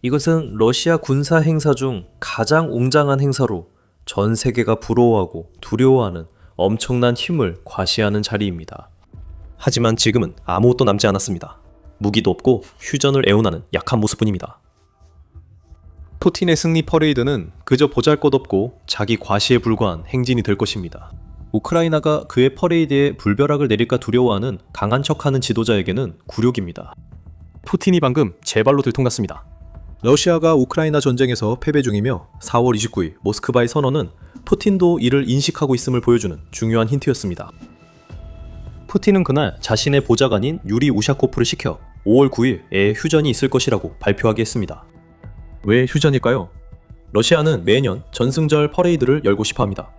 이것은 러시아 군사 행사 중 가장 웅장한 행사로 전 세계가 부러워하고 두려워하는 엄청난 힘을 과시하는 자리입니다. 하지만 지금은 아무것도 남지 않았습니다. 무기도 없고 휴전을 애원하는 약한 모습뿐입니다. 푸틴의 승리 퍼레이드는 그저 보잘것없고 자기 과시에 불과한 행진이 될 것입니다. 우크라이나가 그의 퍼레이드에 불벼락을 내릴까 두려워하는 강한 척하는 지도자에게는 굴욕입니다. 푸틴이 방금 제 발로 들통났습니다. 러시아가 우크라이나 전쟁에서 패배 중이며 4월 29일 모스크바의 선언은 푸틴도 이를 인식하고 있음을 보여주는 중요한 힌트였습니다. 푸틴은 그날 자신의 보좌관인 유리 우샤코프를 시켜 5월 9일에 휴전이 있을 것이라고 발표하게 했습니다. 왜 휴전일까요? 러시아는 매년 전승절 퍼레이드를 열고 싶어 합니다.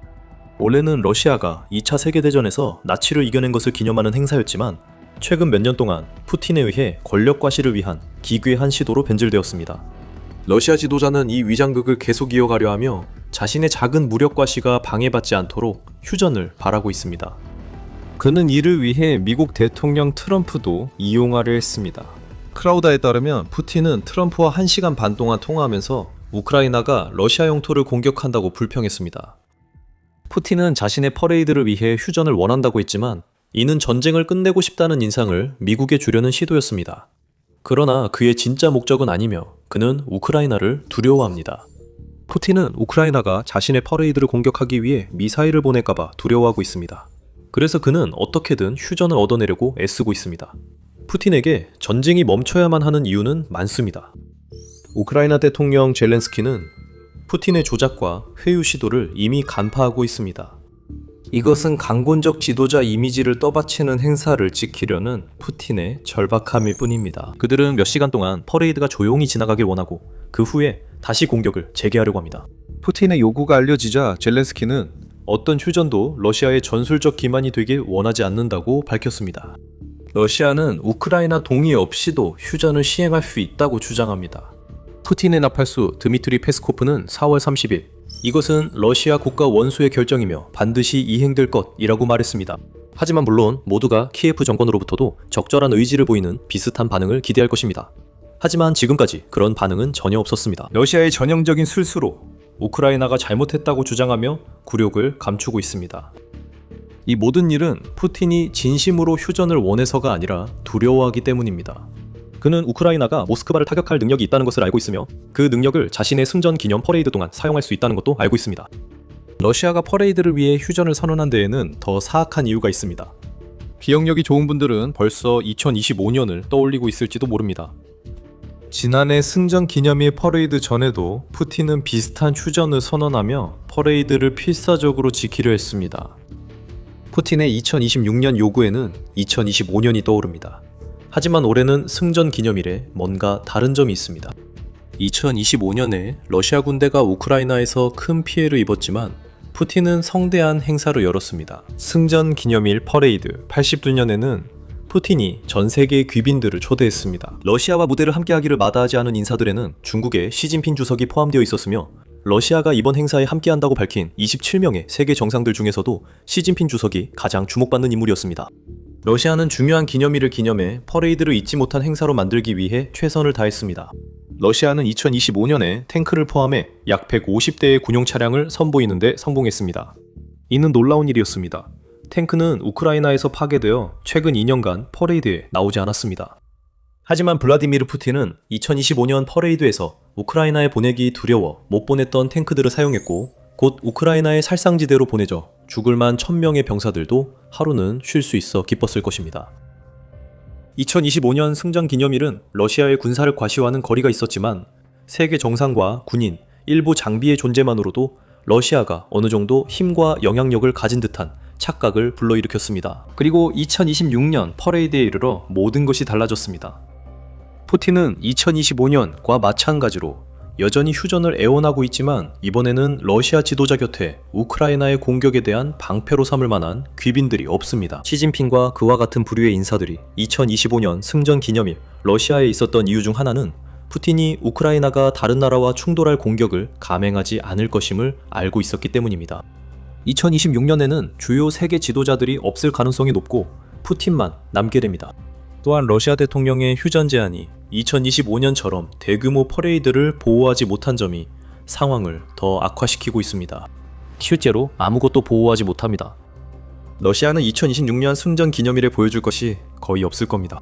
원래는 러시아가 2차 세계대전에서 나치를 이겨낸 것을 기념하는 행사였지만 최근 몇 년 동안 푸틴에 의해 권력 과시를 위한 기괴한 시도로 변질되었습니다. 러시아 지도자는 이 위장극을 계속 이어가려 하며 자신의 작은 무력 과시가 방해받지 않도록 휴전을 바라고 있습니다. 그는 이를 위해 미국 대통령 트럼프도 이용하려 했습니다. 크라우다에 따르면 푸틴은 트럼프와 1시간 반 동안 통화하면서 우크라이나가 러시아 영토를 공격한다고 불평했습니다. 푸틴은 자신의 퍼레이드를 위해 휴전을 원한다고 했지만 이는 전쟁을 끝내고 싶다는 인상을 미국에 주려는 시도였습니다. 그러나 그의 진짜 목적은 아니며 그는 우크라이나를 두려워합니다. 푸틴은 우크라이나가 자신의 퍼레이드를 공격하기 위해 미사일을 보낼까봐 두려워하고 있습니다. 그래서 그는 어떻게든 휴전을 얻어내려고 애쓰고 있습니다. 푸틴에게 전쟁이 멈춰야만 하는 이유는 많습니다. 우크라이나 대통령 젤렌스키는 푸틴의 조작과 회유 시도를 이미 간파하고 있습니다. 이것은 강권적 지도자 이미지를 떠받치는 행사를 지키려는 푸틴의 절박함일 뿐입니다. 그들은 몇 시간 동안 퍼레이드가 조용히 지나가길 원하고 그 후에 다시 공격을 재개하려고 합니다. 푸틴의 요구가 알려지자 젤렌스키는 어떤 휴전도 러시아의 전술적 기만이 되길 원하지 않는다고 밝혔습니다. 러시아는 우크라이나 동의 없이도 휴전을 시행할 수 있다고 주장합니다. 푸틴의 나팔수 드미트리 페스코프는 4월 30일 이것은 러시아 국가 원수의 결정이며 반드시 이행될 것이라고 말했습니다. 하지만 물론 모두가 키예프 정권으로부터도 적절한 의지를 보이는 비슷한 반응을 기대할 것입니다. 하지만 지금까지 그런 반응은 전혀 없었습니다. 러시아의 전형적인 술수로 우크라이나가 잘못했다고 주장하며 굴욕을 감추고 있습니다. 이 모든 일은 푸틴이 진심으로 휴전을 원해서가 아니라 두려워하기 때문입니다. 그는 우크라이나가 모스크바를 타격할 능력이 있다는 것을 알고 있으며 그 능력을 자신의 승전 기념 퍼레이드 동안 사용할 수 있다는 것도 알고 있습니다. 러시아가 퍼레이드를 위해 휴전을 선언한 데에는 더 사악한 이유가 있습니다. 기억력이 좋은 분들은 벌써 2025년을 떠올리고 있을지도 모릅니다. 지난해 승전 기념일 퍼레이드 전에도 푸틴은 비슷한 휴전을 선언하며 퍼레이드를 필사적으로 지키려 했습니다. 푸틴의 2026년 요구에는 2025년이 떠오릅니다. 하지만 올해는 승전 기념일에 뭔가 다른 점이 있습니다. 2025년에 러시아 군대가 우크라이나에서 큰 피해를 입었지만 푸틴은 성대한 행사를 열었습니다. 승전 기념일 퍼레이드 80주년에는 푸틴이 전 세계의 귀빈들을 초대했습니다. 러시아와 무대를 함께하기를 마다하지 않은 인사들에는 중국의 시진핑 주석이 포함되어 있었으며 러시아가 이번 행사에 함께한다고 밝힌 27명의 세계 정상들 중에서도 시진핑 주석이 가장 주목받는 인물이었습니다. 러시아는 중요한 기념일을 기념해 퍼레이드를 잊지 못한 행사로 만들기 위해 최선을 다했습니다. 러시아는 2025년에 탱크를 포함해 약 150대의 군용 차량을 선보이는 데 성공했습니다. 이는 놀라운 일이었습니다. 탱크는 우크라이나에서 파괴되어 최근 2년간 퍼레이드에 나오지 않았습니다. 하지만 블라디미르 푸틴은 2025년 퍼레이드에서 우크라이나에 보내기 두려워 못 보냈던 탱크들을 사용했고 곧 우크라이나의 살상지대로 보내져 죽을 만 1000명의 병사들도 하루는 쉴 수 있어 기뻤을 것입니다. 2025년 승전 기념일은 러시아의 군사를 과시화하는 거리가 있었지만 세계 정상과 군인, 일부 장비의 존재만으로도 러시아가 어느 정도 힘과 영향력을 가진 듯한 착각을 불러일으켰습니다. 그리고 2026년 퍼레이드에 이르러 모든 것이 달라졌습니다. 푸틴은 2025년과 마찬가지로 여전히 휴전을 애원하고 있지만 이번에는 러시아 지도자 곁에 우크라이나의 공격에 대한 방패로 삼을 만한 귀빈들이 없습니다. 시진핑과 그와 같은 부류의 인사들이 2025년 승전 기념일 러시아에 있었던 이유 중 하나는 푸틴이 우크라이나가 다른 나라와 충돌할 공격을 감행하지 않을 것임을 알고 있었기 때문입니다. 2026년에는 주요 세계 지도자들이 없을 가능성이 높고 푸틴만 남게 됩니다. 또한 러시아 대통령의 휴전 제안이 2025년처럼 대규모 퍼레이드를 보호하지 못한 점이 상황을 더 악화시키고 있습니다. 실제로 아무것도 보호하지 못합니다. 러시아는 2026년 승전 기념일에 보여줄 것이 거의 없을 겁니다.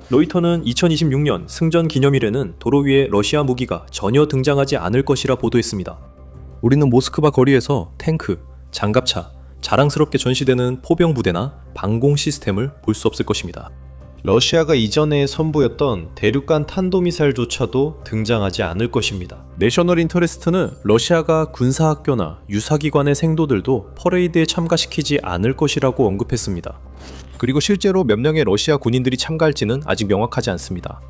로이터는 2026년 승전 기념일에는 도로 위에 러시아 무기가 전혀 등장하지 않을 것이라 보도했습니다. 우리는 모스크바 거리에서 탱크, 장갑차, 자랑스럽게 전시되는 포병 부대나 방공 시스템을 볼 수 없을 것입니다. 러시아가 이전에 선보였던 대륙간 탄도미사일조차도 등장하지 않을 것입니다. 내셔널 인터레스트는 러시아가 군사학교나 유사기관의 생도들도 퍼레이드에 참가시키지 않을 것이라고 언급했습니다. 그리고 실제로 몇 명의 러시아 군인들이 참가할지는 아직 명확하지 않습니다.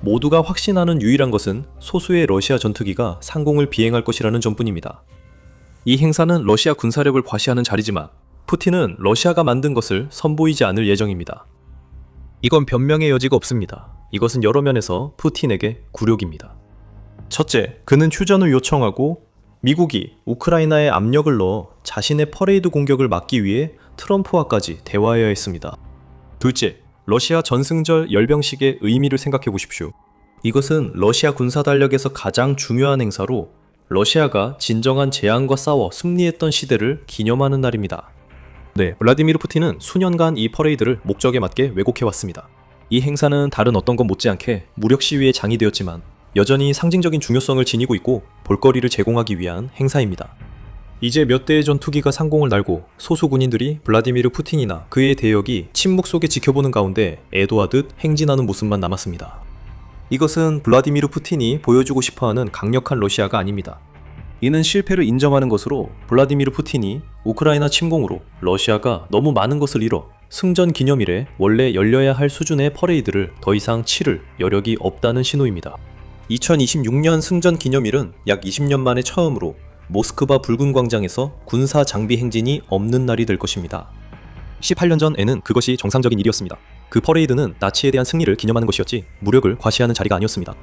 모두가 확신하는 유일한 것은 소수의 러시아 전투기가 상공을 비행할 것이라는 점뿐입니다. 이 행사는 러시아 군사력을 과시하는 자리지만 푸틴은 러시아가 만든 것을 선보이지 않을 예정입니다. 이건 변명의 여지가 없습니다. 이것은 여러 면에서 푸틴에게 굴욕입니다. 첫째, 그는 휴전을 요청하고 미국이 우크라이나에 압력을 넣어 자신의 퍼레이드 공격을 막기 위해 트럼프와까지 대화해야 했습니다. 둘째, 러시아 전승절 열병식의 의미를 생각해 보십시오. 이것은 러시아 군사 달력에서 가장 중요한 행사로 러시아가 진정한 재앙과 싸워 승리했던 시대를 기념하는 날입니다. 네, 블라디미르 푸틴은 수년간 이 퍼레이드를 목적에 맞게 왜곡해왔습니다. 이 행사는 다른 어떤 것 못지않게 무력 시위의 장이 되었지만 여전히 상징적인 중요성을 지니고 있고 볼거리를 제공하기 위한 행사입니다. 이제 몇 대의 전투기가 상공을 날고 소수 군인들이 블라디미르 푸틴이나 그의 대역이 침묵 속에 지켜보는 가운데 애도하듯 행진하는 모습만 남았습니다. 이것은 블라디미르 푸틴이 보여주고 싶어하는 강력한 러시아가 아닙니다. 이는 실패를 인정하는 것으로 블라디미르 푸틴이 우크라이나 침공으로 러시아가 너무 많은 것을 잃어 승전 기념일에 원래 열려야 할 수준의 퍼레이드를 더 이상 치를 여력이 없다는 신호입니다. 2026년 승전 기념일은 약 20년 만에 처음으로 모스크바 붉은 광장에서 군사 장비 행진이 없는 날이 될 것입니다. 18년 전에는 그것이 정상적인 일이었습니다. 그 퍼레이드는 나치에 대한 승리를 기념하는 것이었지 무력을 과시하는 자리가 아니었습니다.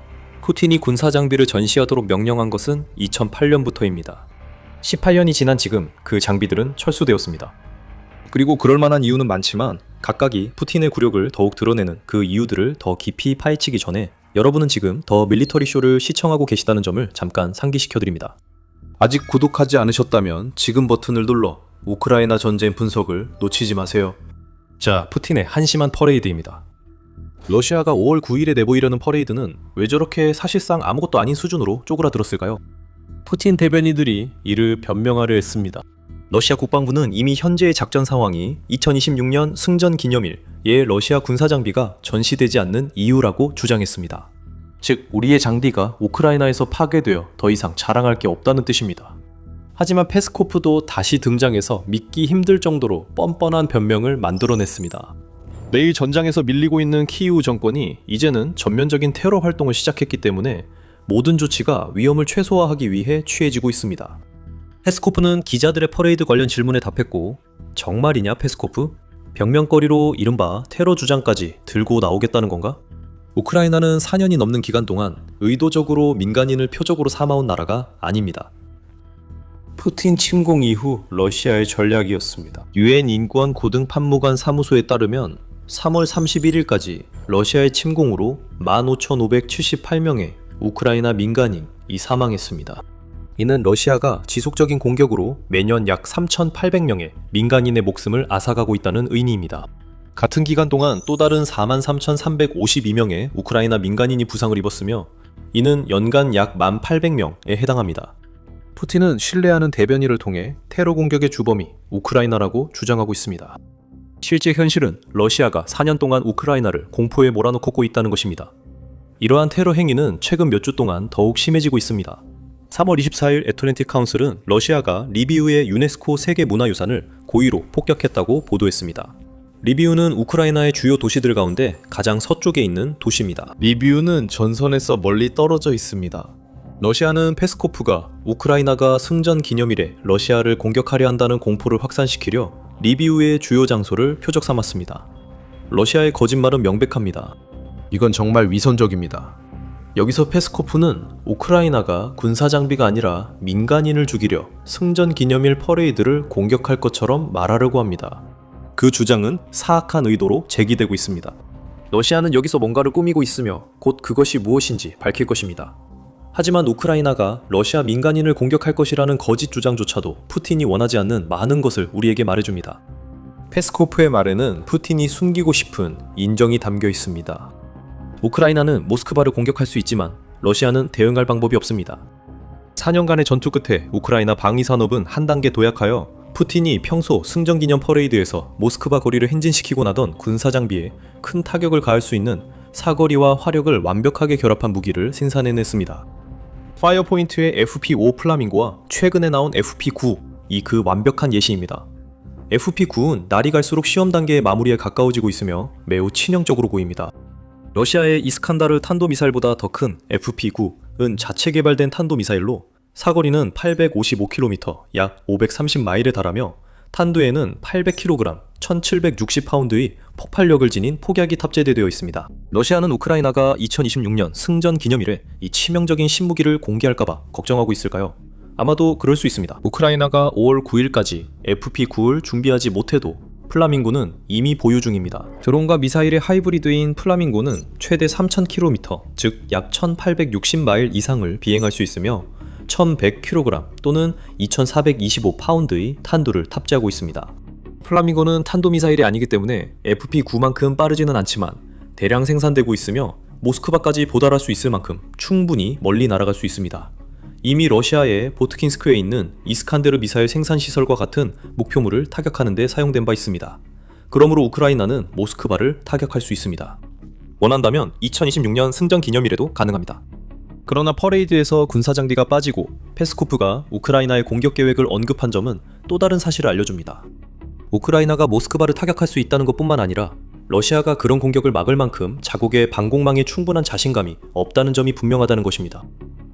푸틴이 군사 장비를 전시하도록 명령한 것은 2008년부터입니다. 18년이 지난 지금 그 장비들은 철수되었습니다. 그리고 그럴 만한 이유는 많지만 각각이 푸틴의 굴욕을 더욱 드러내는 그 이유들을 더 깊이 파헤치기 전에 여러분은 지금 더 밀리터리 쇼를 시청하고 계시다는 점을 잠깐 상기시켜드립니다. 아직 구독하지 않으셨다면 지금 버튼을 눌러 우크라이나 전쟁 분석을 놓치지 마세요. 자, 푸틴의 한심한 퍼레이드입니다. 러시아가 5월 9일에 내보이려는 퍼레이드는 왜 저렇게 사실상 아무것도 아닌 수준으로 쪼그라들었을까요? 푸틴 대변인들이 이를 변명하려 했습니다. 러시아 국방부는 이미 현재의 작전 상황이 2026년 승전 기념일에 러시아 군사 장비가 전시되지 않는 이유라고 주장했습니다. 즉, 우리의 장비가 우크라이나에서 파괴되어 더 이상 자랑할 게 없다는 뜻입니다. 하지만 페스코프도 다시 등장해서 믿기 힘들 정도로 뻔뻔한 변명을 만들어냈습니다. 매일 전장에서 밀리고 있는 키이우 정권이 이제는 전면적인 테러 활동을 시작했기 때문에 모든 조치가 위험을 최소화하기 위해 취해지고 있습니다. 페스코프는 기자들의 퍼레이드 관련 질문에 답했고, 정말이냐 페스코프? 벽명거리로 이른바 테러 주장까지 들고 나오겠다는 건가? 우크라이나는 4년이 넘는 기간 동안 의도적으로 민간인을 표적으로 삼아온 나라가 아닙니다. 푸틴 침공 이후 러시아의 전략이었습니다. 유엔 인권 고등 판무관 사무소에 따르면 3월 31일까지 러시아의 침공으로 15,578명의 우크라이나 민간인이 사망했습니다. 이는 러시아가 지속적인 공격으로 매년 약 3,800명의 민간인의 목숨을 앗아가고 있다는 의미입니다. 같은 기간 동안 또 다른 43,352명의 우크라이나 민간인이 부상을 입었으며 이는 연간 약 1,800명에 해당합니다. 푸틴은 신뢰하는 대변인을 통해 테러 공격의 주범이 우크라이나라고 주장하고 있습니다. 실제 현실은 러시아가 4년 동안 우크라이나를 공포에 몰아넣고 있다는 것입니다. 이러한 테러 행위는 최근 몇 주 동안 더욱 심해지고 있습니다. 3월 24일 애틀랜틱 카운슬은 러시아가 리비우의 유네스코 세계문화유산을 고의로 폭격했다고 보도했습니다. 리비우는 우크라이나의 주요 도시들 가운데 가장 서쪽에 있는 도시입니다. 리비우는 전선에서 멀리 떨어져 있습니다. 러시아는 페스코프가 우크라이나가 승전 기념일에 러시아를 공격하려 한다는 공포를 확산시키려 리비우의 주요 장소를 표적 삼았습니다. 러시아의 거짓말은 명백합니다. 이건 정말 위선적입니다. 여기서 페스코프는 우크라이나가 군사장비가 아니라 민간인을 죽이려 승전 기념일 퍼레이드를 공격할 것처럼 말하려고 합니다. 그 주장은 사악한 의도로 제기되고 있습니다. 러시아는 여기서 뭔가를 꾸미고 있으며 곧 그것이 무엇인지 밝힐 것입니다. 하지만 우크라이나가 러시아 민간인을 공격할 것이라는 거짓 주장조차도 푸틴이 원하지 않는 많은 것을 우리에게 말해줍니다. 페스코프의 말에는 푸틴이 숨기고 싶은 인정이 담겨 있습니다. 우크라이나는 모스크바를 공격할 수 있지만 러시아는 대응할 방법이 없습니다. 4년간의 전투 끝에 우크라이나 방위산업은 한 단계 도약하여 푸틴이 평소 승전기념 퍼레이드에서 모스크바 거리를 행진시키고 나던 군사장비에 큰 타격을 가할 수 있는 사거리와 화력을 완벽하게 결합한 무기를 생산해냈습니다. 파이어포인트의 FP5 플라밍고와 최근에 나온 FP9, 이 그 완벽한 예시입니다. FP9은 날이 갈수록 시험 단계의 마무리에 가까워지고 있으며 매우 치명적으로 보입니다. 러시아의 이스칸다르 탄도미사일보다 더 큰 FP9은 자체 개발된 탄도미사일로 사거리는 855km, 약 530마일에 달하며 탄두에는 800kg, 1760파운드의 폭발력을 지닌 폭약이 탑재되어 있습니다. 러시아는 우크라이나가 2026년 승전 기념일에 이 치명적인 신무기를 공개할까봐 걱정하고 있을까요? 아마도 그럴 수 있습니다. 우크라이나가 5월 9일까지 FP9를 준비하지 못해도 플라밍고는 이미 보유 중입니다. 드론과 미사일의 하이브리드인 플라밍고는 최대 3000km, 즉 약 1860마일 이상을 비행할 수 있으며 1100kg 또는 2425파운드의 탄두를 탑재하고 있습니다. 플라밍고는 탄도미사일이 아니기 때문에 FP9만큼 빠르지는 않지만 대량 생산되고 있으며 모스크바까지 도달할 수 있을 만큼 충분히 멀리 날아갈 수 있습니다. 이미 러시아의 보트킨스크에 있는 이스칸데르 미사일 생산시설과 같은 목표물을 타격하는 데 사용된 바 있습니다. 그러므로 우크라이나는 모스크바를 타격할 수 있습니다. 원한다면 2026년 승전 기념일에도 가능합니다. 그러나 퍼레이드에서 군사장비가 빠지고 페스코프가 우크라이나의 공격 계획을 언급한 점은 또 다른 사실을 알려줍니다. 우크라이나가 모스크바를 타격할 수 있다는 것뿐만 아니라 러시아가 그런 공격을 막을 만큼 자국의 방공망에 충분한 자신감이 없다는 점이 분명하다는 것입니다.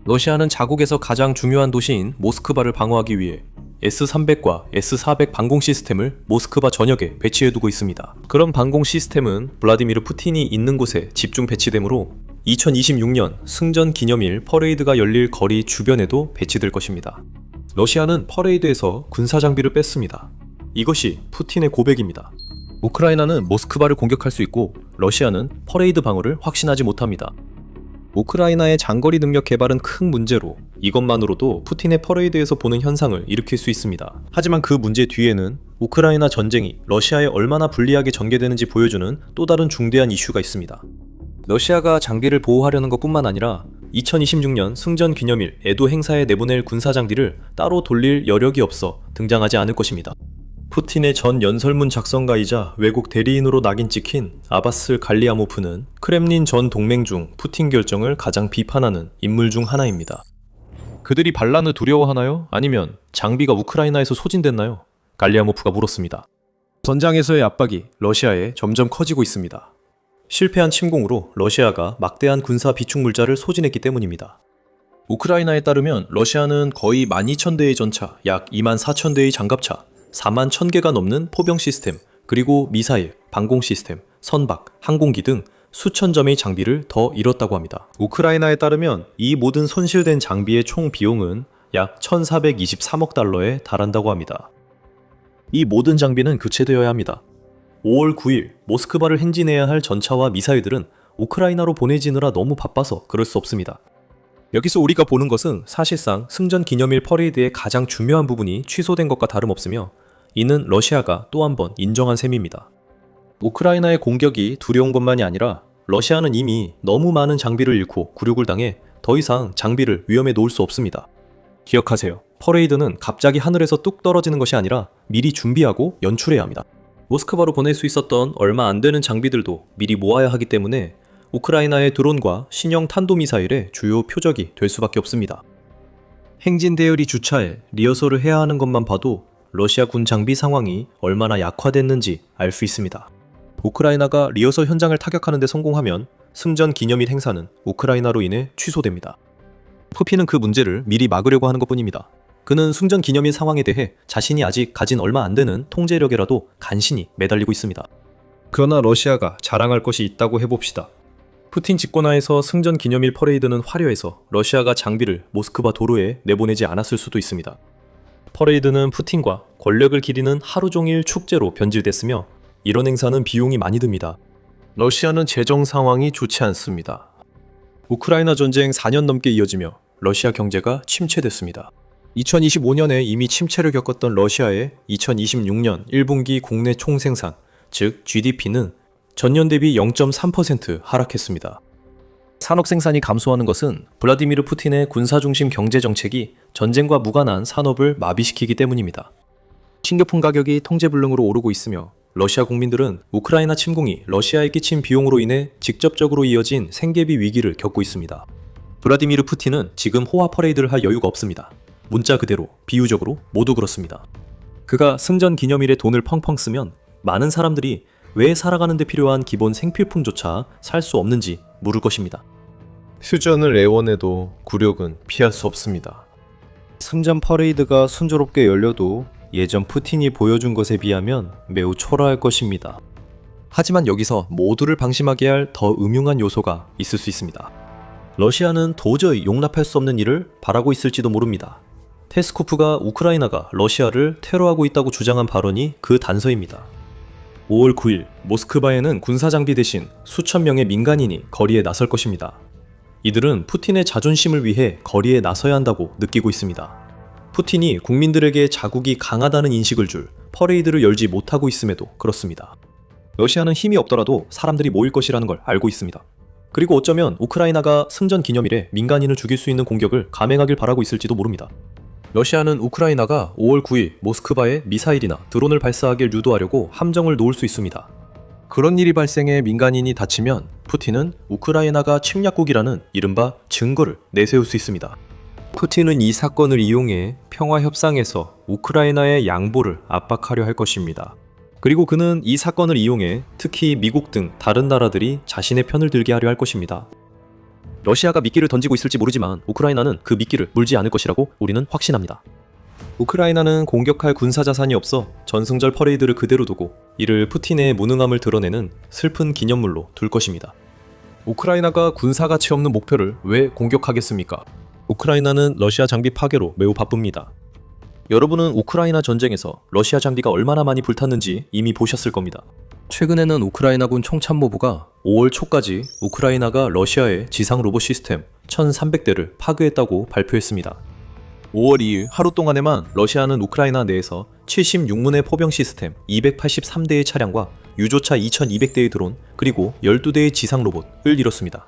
러시아는 자국에서 가장 중요한 도시인 모스크바를 방어하기 위해 S-300과 S-400 방공 시스템을 모스크바 전역에 배치해두고 있습니다. 그런 방공 시스템은 블라디미르 푸틴이 있는 곳에 집중 배치되므로 2026년 승전 기념일 퍼레이드가 열릴 거리 주변에도 배치될 것입니다. 러시아는 퍼레이드에서 군사 장비를 뺐습니다. 이것이 푸틴의 고백입니다. 우크라이나는 모스크바를 공격할 수 있고 러시아는 퍼레이드 방어를 확신하지 못합니다. 우크라이나의 장거리 능력 개발은 큰 문제로 이것만으로도 푸틴의 퍼레이드에서 보는 현상을 일으킬 수 있습니다. 하지만 그 문제 뒤에는 우크라이나 전쟁이 러시아에 얼마나 불리하게 전개되는지 보여주는 또 다른 중대한 이슈가 있습니다. 러시아가 장비를 보호하려는 것뿐만 아니라 2026년 승전 기념일 에도 행사에 내보낼 군사 장비를 따로 돌릴 여력이 없어 등장하지 않을 것입니다. 푸틴의 전 연설문 작성가이자 외국 대리인으로 낙인 찍힌 아바스 갈리아모프는 크렘린 전 동맹 중 푸틴 결정을 가장 비판하는 인물 중 하나입니다. 그들이 반란을 두려워하나요? 아니면 장비가 우크라이나에서 소진됐나요? 갈리아모프가 물었습니다. 전장에서의 압박이 러시아에 점점 커지고 있습니다. 실패한 침공으로 러시아가 막대한 군사 비축 물자를 소진했기 때문입니다. 우크라이나에 따르면 러시아는 거의 12,000대의 전차, 약 24,000대의 장갑차, 4만 1000개가 넘는 포병 시스템, 그리고 미사일, 방공 시스템, 선박, 항공기 등 수천 점의 장비를 더 잃었다고 합니다. 우크라이나에 따르면 이 모든 손실된 장비의 총 비용은 약 1423억 달러에 달한다고 합니다. 이 모든 장비는 교체되어야 합니다. 5월 9일 모스크바를 행진해야 할 전차와 미사일들은 우크라이나로 보내지느라 너무 바빠서 그럴 수 없습니다. 여기서 우리가 보는 것은 사실상 승전 기념일 퍼레이드의 가장 중요한 부분이 취소된 것과 다름없으며 이는 러시아가 또 한 번 인정한 셈입니다. 우크라이나의 공격이 두려운 것만이 아니라 러시아는 이미 너무 많은 장비를 잃고 굴욕을 당해 더 이상 장비를 위험에 놓을 수 없습니다. 기억하세요. 퍼레이드는 갑자기 하늘에서 뚝 떨어지는 것이 아니라 미리 준비하고 연출해야 합니다. 모스크바로 보낼 수 있었던 얼마 안 되는 장비들도 미리 모아야 하기 때문에 우크라이나의 드론과 신형 탄도미사일의 주요 표적이 될 수밖에 없습니다. 행진 대열이 주차해 리허설을 해야 하는 것만 봐도 러시아 군 장비 상황이 얼마나 약화됐는지 알 수 있습니다. 우크라이나가 리허설 현장을 타격하는 데 성공하면 승전 기념일 행사는 우크라이나로 인해 취소됩니다. 푸틴은 그 문제를 미리 막으려고 하는 것뿐입니다. 그는 승전 기념일 상황에 대해 자신이 아직 가진 얼마 안 되는 통제력에라도 간신히 매달리고 있습니다. 그러나 러시아가 자랑할 것이 있다고 해봅시다. 푸틴 집권하에서 승전 기념일 퍼레이드는 화려해서 러시아가 장비를 모스크바 도로에 내보내지 않았을 수도 있습니다. 퍼레이드는 푸틴과 권력을 기리는 하루 종일 축제로 변질됐으며 이런 행사는 비용이 많이 듭니다. 러시아는 재정 상황이 좋지 않습니다. 우크라이나 전쟁 4년 넘게 이어지며 러시아 경제가 침체됐습니다. 2025년에 이미 침체를 겪었던 러시아의 2026년 1분기 국내 총생산, 즉 GDP는 전년 대비 0.3% 하락했습니다. 산업 생산이 감소하는 것은 블라디미르 푸틴의 군사중심 경제 정책이 전쟁과 무관한 산업을 마비시키기 때문입니다. 식료품 가격이 통제불능으로 오르고 있으며 러시아 국민들은 우크라이나 침공이 러시아에 끼친 비용으로 인해 직접적으로 이어진 생계비 위기를 겪고 있습니다. 블라디미르 푸틴은 지금 호화 퍼레이드를 할 여유가 없습니다. 문자 그대로, 비유적으로 모두 그렇습니다. 그가 승전 기념일에 돈을 펑펑 쓰면 많은 사람들이 왜 살아가는 데 필요한 기본 생필품조차 살 수 없는지 물을 것입니다. 휴전을 애원해도 굴욕은 피할 수 없습니다. 승전 퍼레이드가 순조롭게 열려도 예전 푸틴이 보여준 것에 비하면 매우 초라할 것입니다. 하지만 여기서 모두를 방심하게 할 더 음흉한 요소가 있을 수 있습니다. 러시아는 도저히 용납할 수 없는 일을 바라고 있을지도 모릅니다. 테스코프가 우크라이나가 러시아를 테러하고 있다고 주장한 발언이 그 단서입니다. 5월 9일 모스크바에는 군사장비 대신 수천 명의 민간인이 거리에 나설 것입니다. 이들은 푸틴의 자존심을 위해 거리에 나서야 한다고 느끼고 있습니다. 푸틴이 국민들에게 자국이 강하다는 인식을 줄 퍼레이드를 열지 못하고 있음에도 그렇습니다. 러시아는 힘이 없더라도 사람들이 모일 것이라는 걸 알고 있습니다. 그리고 어쩌면 우크라이나가 승전 기념일에 민간인을 죽일 수 있는 공격을 감행하길 바라고 있을지도 모릅니다. 러시아는 우크라이나가 5월 9일 모스크바에 미사일이나 드론을 발사하길 유도하려고 함정을 놓을 수 있습니다. 그런 일이 발생해 민간인이 다치면 푸틴은 우크라이나가 침략국이라는 이른바 증거를 내세울 수 있습니다. 푸틴은 이 사건을 이용해 평화 협상에서 우크라이나의 양보를 압박하려 할 것입니다. 그리고 그는 이 사건을 이용해 특히 미국 등 다른 나라들이 자신의 편을 들게 하려 할 것입니다. 러시아가 미끼를 던지고 있을지 모르지만 우크라이나는 그 미끼를 물지 않을 것이라고 우리는 확신합니다. 우크라이나는 공격할 군사자산이 없어 전승절 퍼레이드를 그대로 두고 이를 푸틴의 무능함을 드러내는 슬픈 기념물로 둘 것입니다. 우크라이나가 군사가치 없는 목표를 왜 공격하겠습니까? 우크라이나는 러시아 장비 파괴로 매우 바쁩니다. 여러분은 우크라이나 전쟁에서 러시아 장비가 얼마나 많이 불탔는지 이미 보셨을 겁니다. 최근에는 우크라이나군 총참모부가 5월 초까지 우크라이나가 러시아의 지상 로봇 시스템 1,300대를 파괴했다고 발표했습니다. 5월 2일 하루 동안에만 러시아는 우크라이나 내에서 76문의 포병 시스템 283대의 차량과 유조차 2,200대의 드론 그리고 12대의 지상 로봇을 잃었습니다.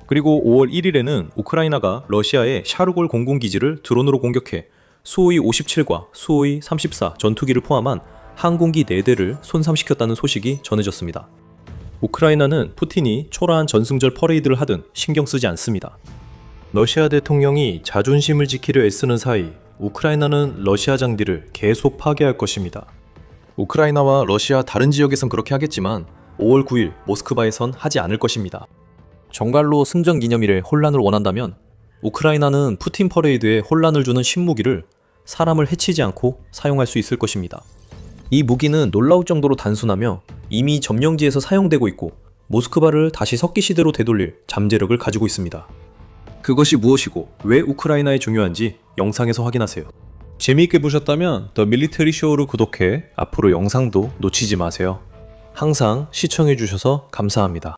그리고 5월 1일에는 우크라이나가 러시아의 샤르골 공군기지를 드론으로 공격해 수호이 57과 수호이 34 전투기를 포함한 항공기 4대를 손상시켰다는 소식이 전해졌습니다. 우크라이나는 푸틴이 초라한 전승절 퍼레이드를 하든 신경 쓰지 않습니다. 러시아 대통령이 자존심을 지키려 애쓰는 사이 우크라이나는 러시아 장비를 계속 파괴할 것입니다. 우크라이나와 러시아 다른 지역에선 그렇게 하겠지만 5월 9일 모스크바에선 하지 않을 것입니다. 정말로 승전 기념일에 혼란을 원한다면 우크라이나는 푸틴 퍼레이드에 혼란을 주는 신무기를 사람을 해치지 않고 사용할 수 있을 것입니다. 이 무기는 놀라울 정도로 단순하며 이미 점령지에서 사용되고 있고 모스크바를 다시 석기 시대로 되돌릴 잠재력을 가지고 있습니다. 그것이 무엇이고 왜 우크라이나에 중요한지 영상에서 확인하세요. 재미있게 보셨다면 더 밀리터리 쇼를 구독해 앞으로 영상도 놓치지 마세요. 항상 시청해주셔서 감사합니다.